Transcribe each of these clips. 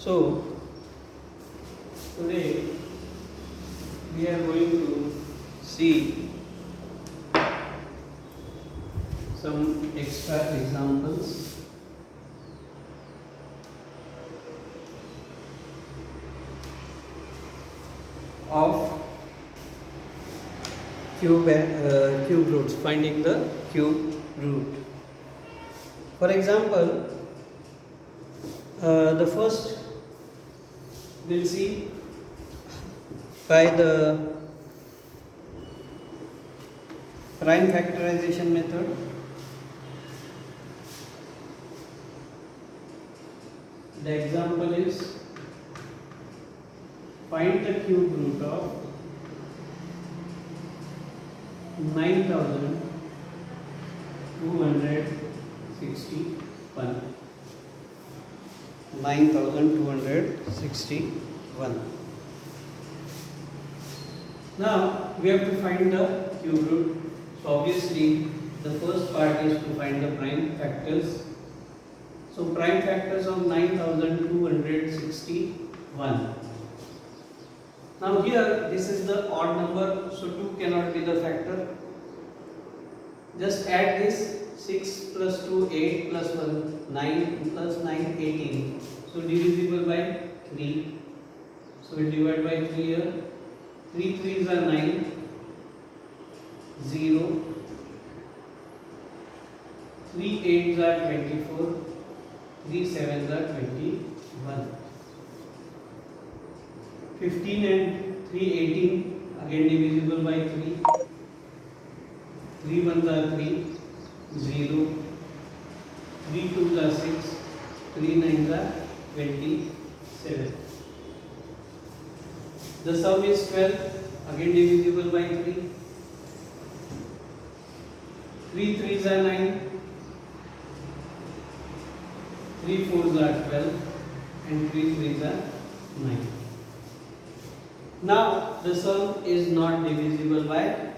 So today we are going to see some extra examples of cube roots, finding the cube root. For example, the first we'll see by the prime factorization method. The example is find the cube root of 9261. 9261. Now we have to find the cube root. So obviously the first part is to find the prime factors. So prime factors of 9261. Now here this is the odd number, so 2 cannot be the factor. Just add this, 6 plus 2, 8 plus 1, 9 plus 9, 18. So divisible by 3. So we divide by 3 here. 3 3s are 9, 0. 3 8s are 24, 3 7s are 21. 15 and 3 18, again divisible by 3. 3 1s are 3, 0. 3 2s are 6, 3 9s are 27. The sum is 12, again divisible by 3. 3 3s are 9, 3 4s are 12, and 3 3s are 9. Now the sum is not divisible by,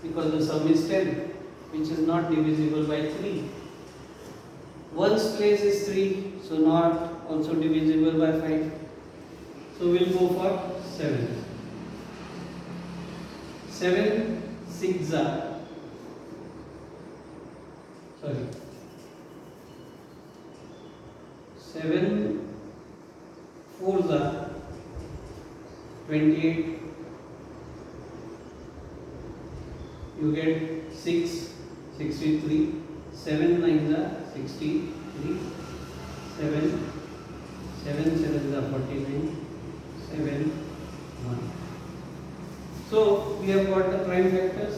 because the sum is 10, which is not divisible by 3. Ones place is 3, so not also divisible by 5. So we'll go for 7. 7 6 are, sorry, 7 4s are 28. You get 6, 63. 7 9s are 63. 7 7s are 49. 7 1. So we have got the prime factors.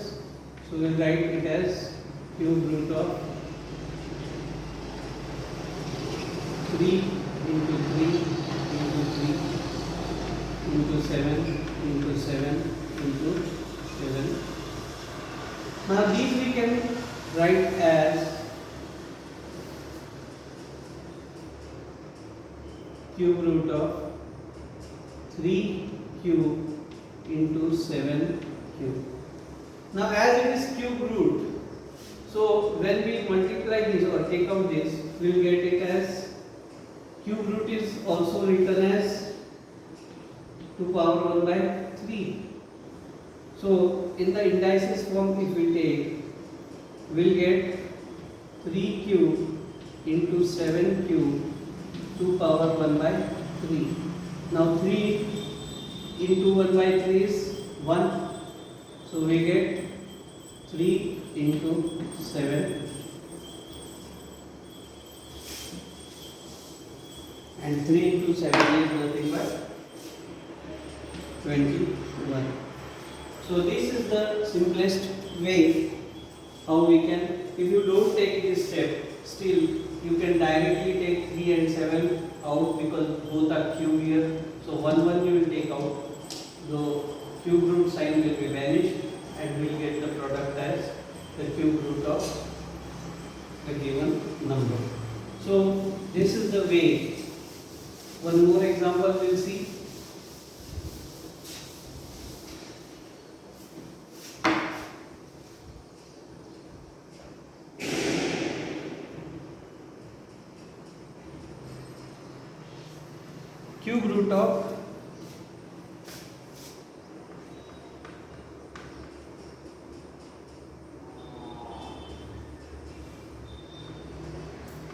So we will write it as cube root of 3 into 3 into 3 into 7 into 7 into 7. Now these we can write as cube root of 3 cube into 7 cube. Now as it is cube root, so when we multiply this or take out this, we will get it as cube root is also written as 2 power 1 by 3. So in the indices form if we take, we will get 3 cube into 7 cube 2 power 1 by 3. Now 3 into 1 by 3 is 1. So we get 3 into 7 and 3 into 7 is nothing but 21. So this is the simplest way how we can, if you don't take this step, still you can directly take 3 and 7 out because both are cube here. So 1 1 you will take out, the cube root sign will be vanished and we will get the product as the cube root of the given number. So this is the way. One more example we'll see. cube root of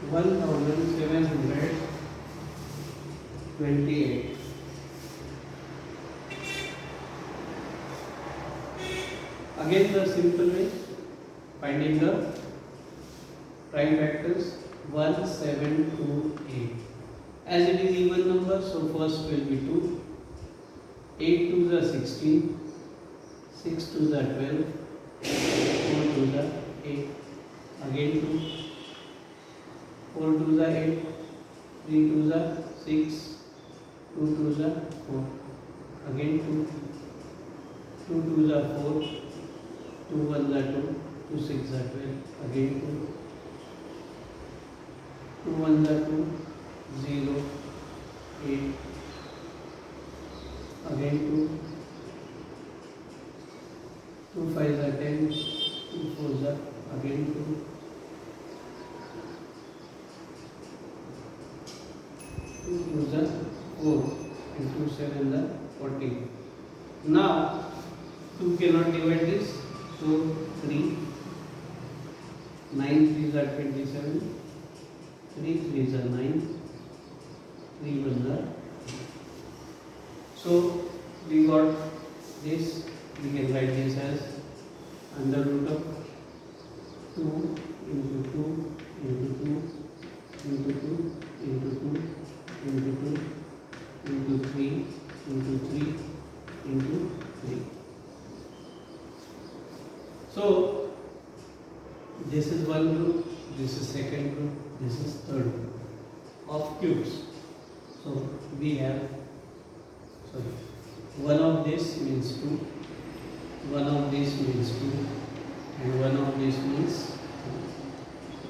1728. Again the simple way, finding the prime factors 1, 7, 2, 8. As it is even number, so first will be 2. 8 to the 16, 6 to the 12, 4 to the 8, again 2, 4 to the 8, 3 to the 6, 2 to the 4, again 2, 2 to the 4, 2 1 the 2, 2 6 the 12, again 2, 2 1 the 2, 0, 8, again 2, 2 5 the 10, 2 4 the, again 2, 2 2 the 4, and 2 7 the 14. Now 2 cannot divide this, so 3, 9 3 are 27, 3 3 are 9, 3 1 are. So we got this, we can write this as under root of 2 into 2 into 2 into 2 into 2 into 2 into 3 into 3 into 3. So this is one group, this is second group, this is third group of cubes. So we have, sorry, one of this means 2, one of this means 2, and one of this means 2.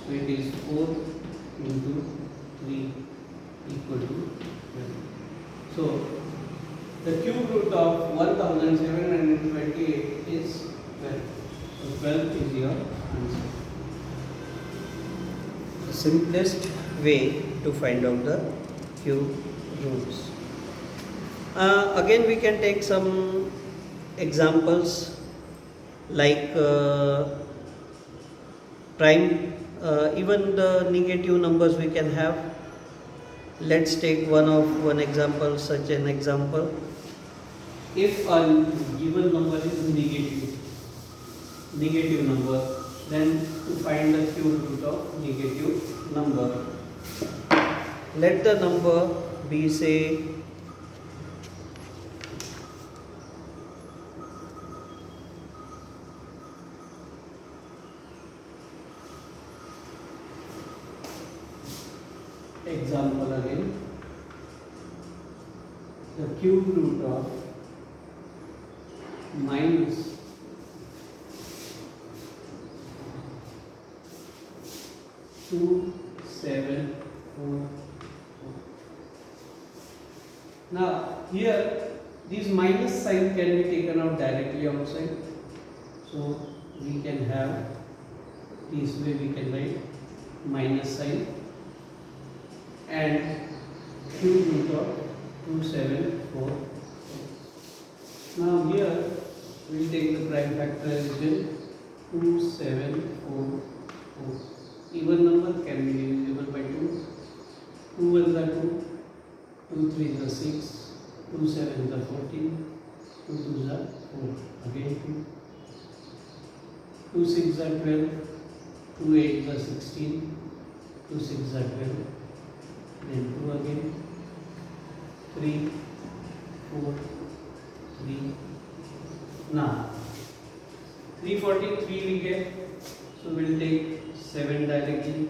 So it is 4 into 3 equal to 12. So the cube root of 1728 is 12. So 12 is your answer. The simplest way to find out the cube roots. Again we can take some examples like prime, even the negative numbers we can have. Let's take one example, such an example. If a given number is negative number, then to find the cube root of negative number, let the number be, say, example again, the cube root of minus 2 7 4 4. Now here this minus sign can be taken out directly outside, so we can have this way, we can write minus sign and cube root of 2 7 4. Now here we will take the prime factorization 2 7 4 4. Even number can be divisible by 2. 2 1 are 2, 2 3 are 6, 2 7 are 14, 2 2 are 4, again 2, 2 6 are 12, 2 8 are 16, 2 6 are 12, then 2 again, 3 4 3. Now 343 we get, so we will take 7 directly.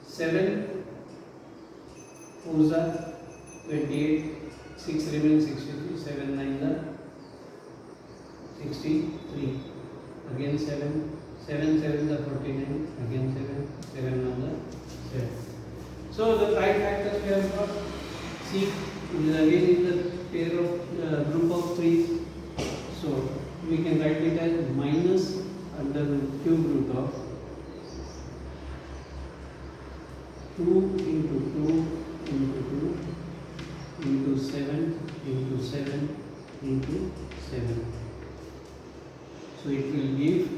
7 4s are 28, 6 remains 63, 7 9s are 63, again 7, 7 7s are 49, again 7, 7 1s are 7. So the prime factors we have got, C is again in the pair of group of 3, so we can write it as minus under the cube root of 2 into 2 into 2 into 7 into 7 into 7. So it will give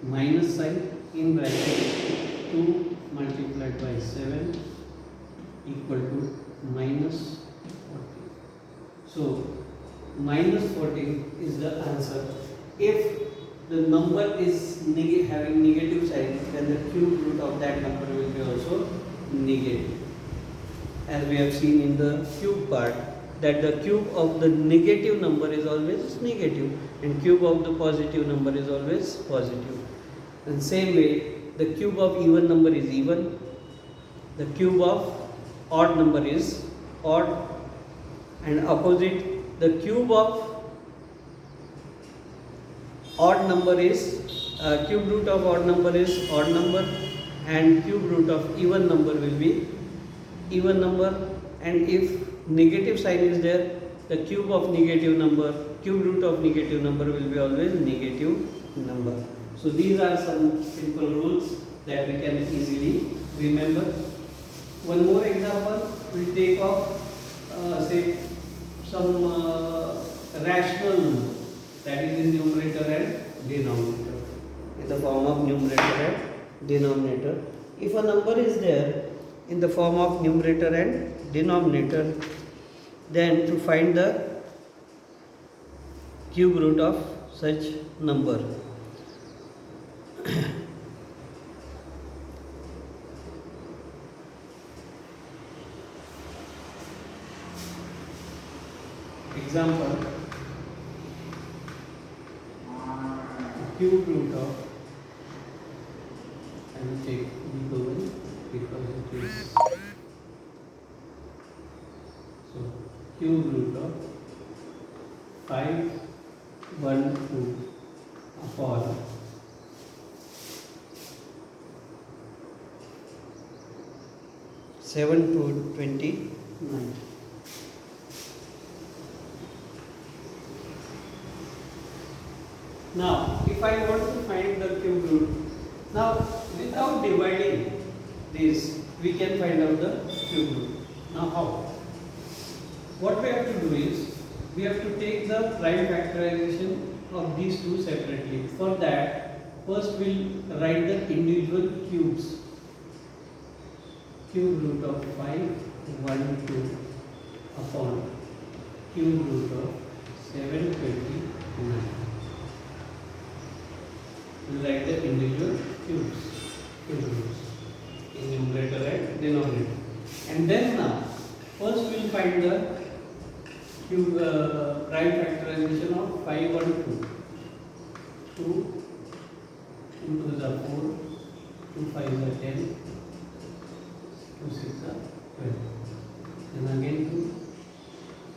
minus sign in bracket 2 multiplied by 7 equal to minus 14. So minus 14 is the answer. If the number is having negative sign, then the cube root of that number will be also negative. As we have seen in the cube part, that the cube of the negative number is always negative and cube of the positive number is always positive. And same way, the cube of even number is even, the cube of odd number is odd, and opposite, the cube of odd number is cube root of odd number is odd number, and cube root of even number will be even number. And if negative sign is there, the cube of negative number, cube root of negative number will be always negative number. So these are some simple rules that we can easily remember. One more example, we'll take off say some rational number, that is in numerator and denominator, in the form of numerator and denominator. If a number is there in the form of numerator and denominator, then to find the cube root of such number, example, cube root of, I will take B1 because it is, so cube root of 5, 1, 2 upon 7 to 29. Now, if I want to find the cube root, now without dividing this, we can find out the cube root. Now how? What we have to do is, we have to take the prime factorization of these two separately. For that, first we'll write the individual cubes. Cube root of 5, 1, 2 upon cube root of 729. We write the individual cube roots in numerator and denominator. And then now, first we will find the cube prime factorization of 5, 1, 2. 2, 2 to the 4, 2 5 is the 10, 2 6 is 12. Then again 2,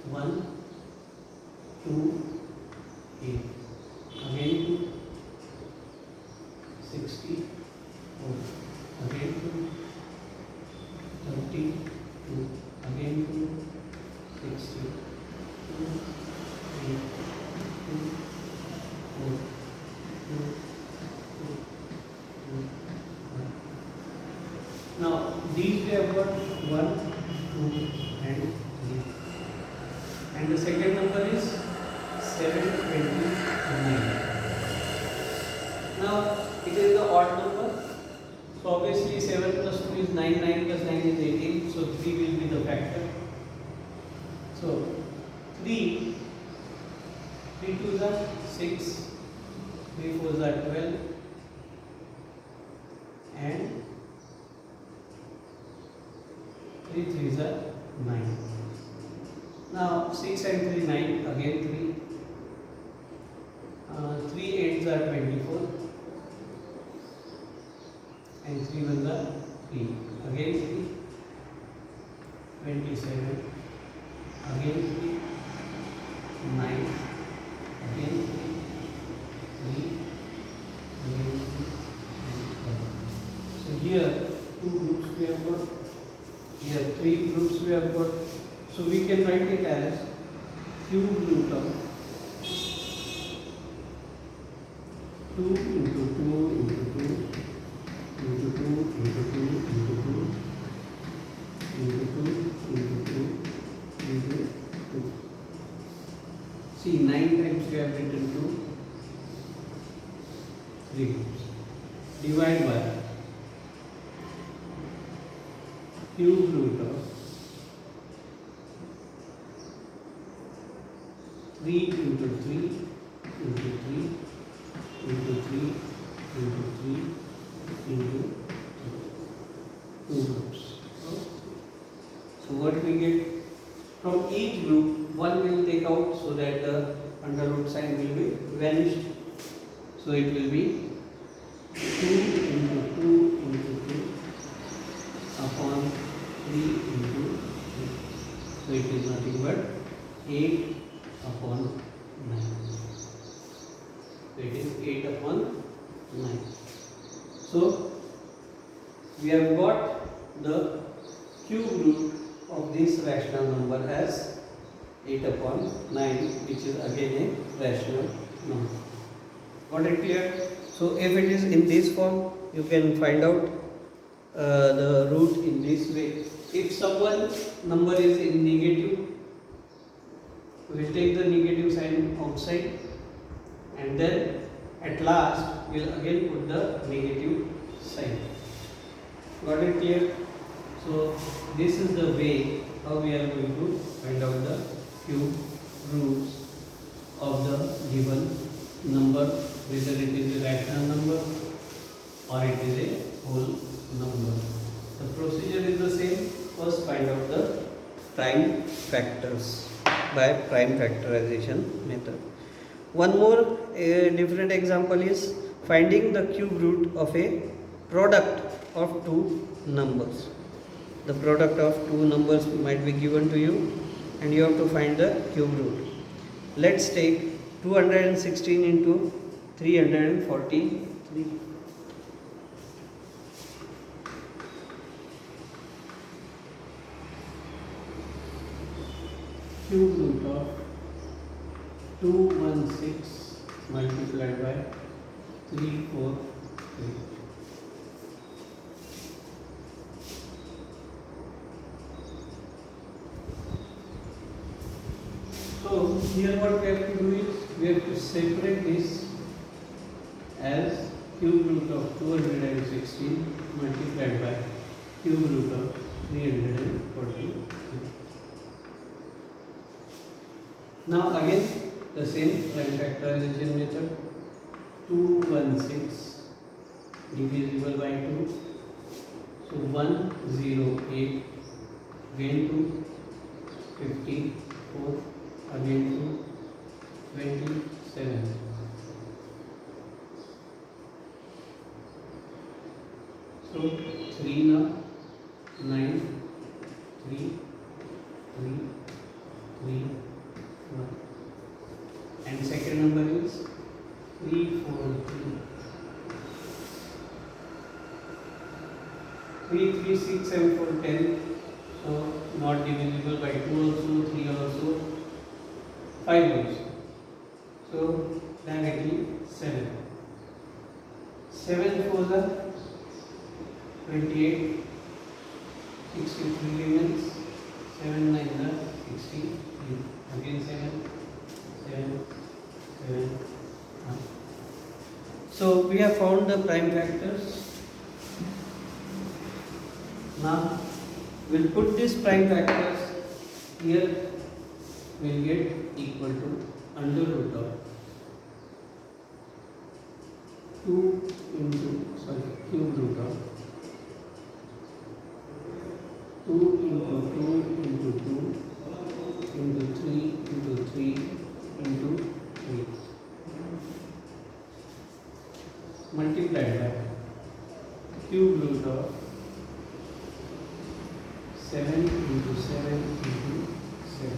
1, 2, 8. Again 2, 64, again 2, 32, again 2, 60, 2, 8, 2, 4, 2, 2, 1. Now these we have got 1, 2 and 3. And the second number is 729. Now it is the odd number, so obviously 7 plus 2 is 9, 9 plus 9 is 18, so 3 will be the factor. So 3 2s are 6, 3 4s are 12, and 3 3s are 9. Now 6 and 3 9, again 3, 3 8s are 24, and 3 1s are 3, again 3, 27, again 3, 9, again 3, 3, again 3, and 12. So here 2 groups we have got, here 3 groups we have got. So we can write it as cube root of 2 into 2 into 2 into 2 into 2 into 2 into 2 into 2 divide by cube root of 3 into 3 into 3 into 3 into 3 into 2 groups. So what we get from each group, one will take out so that the under root sign will be vanished. So it will be 2 into 2 into 2 upon 3 into 3. So it is nothing but 8 upon 9. So it is 8 upon 9. So we have got the cube root of this rational number as 8 upon 9, which is again a rational number. Got it clear? So if it is in this form, you can find out the root in this way. If someone number is in negative, we will take the negative sign outside, and then at last we will again put the negative sign. Got it clear? So this is the way how we are going to find out the cube roots of the given number, whether it is a rational number or it is a whole number. The procedure is the same. First find out the prime factors by prime factorization method. One more different example is finding the cube root of a product of two numbers. The product of two numbers might be given to you and you have to find the cube root. Let's take 216 into 343. Cube root of 216 multiplied by 343. So here what we have to do is we have to separate this as cube root of 216 multiplied by cube root of 343. Now again the same prime factorization method. 216 divisible by 2. So 108 again 2 54 again 2 27. So 3 now 9 3 3 3 1. And second number is 343. 3 3 6 7 4 10. So not divisible by 2 also, 3 also, 5 also. So directly 7. 7 4s are 28. 63 remains. 7 9s are 63. Again 7 7 7 1. So we have found the prime factors. Now we'll put these prime factors here. We'll get equal to under root of 2 into cube root of 2 into 2 into 2 into 3 into 3 into 3 multiplied by cube root of 7 into 7 into 7.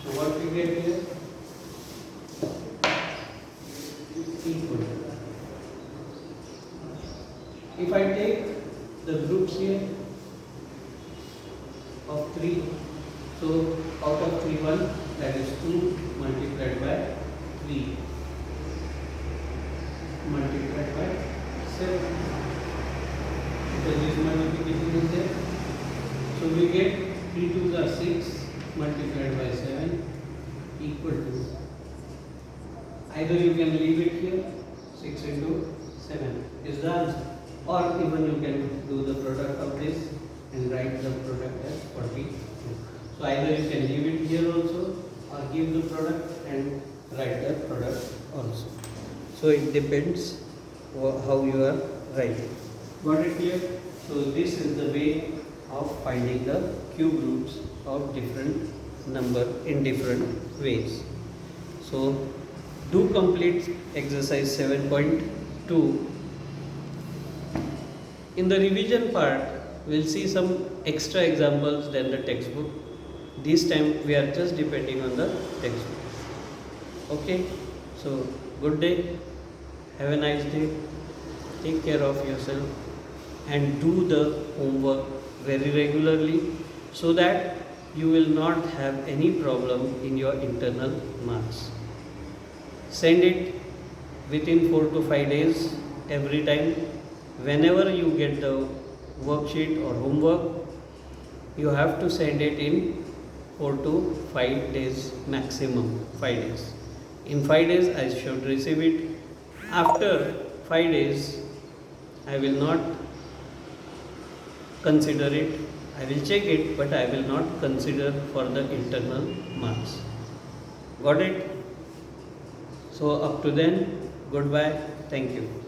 So what we get here? Equal. If I take the groups here of 3, so out of 3 1, that is 2 multiplied by 3 multiplied by 7. Because this multiplication is there. So we get 3 2s are 6 multiplied by 7 equal to, either you can leave it here 6 into 7 is the answer. Or even you can do the product of this and write the product as 42. So either you can leave it here also or give the product and write the product also. So it depends how you are writing. Got it clear? So this is the way of finding the cube roots of different number in different ways. So do complete exercise 7.2. In the revision part, we'll see some extra examples than the textbook. This time we are just depending on the textbook. Okay, so good day, have a nice day, take care of yourself and do the homework very regularly so that you will not have any problem in your internal marks. Send it within 4 to 5 days every time. Whenever you get the worksheet or homework, you have to send it in 4 to 5 days maximum, 5 days. In 5 days I should receive it. After 5 days I will not consider it. I will check it, but I will not consider for the internal marks. Got it? So up to then, goodbye. Thank you.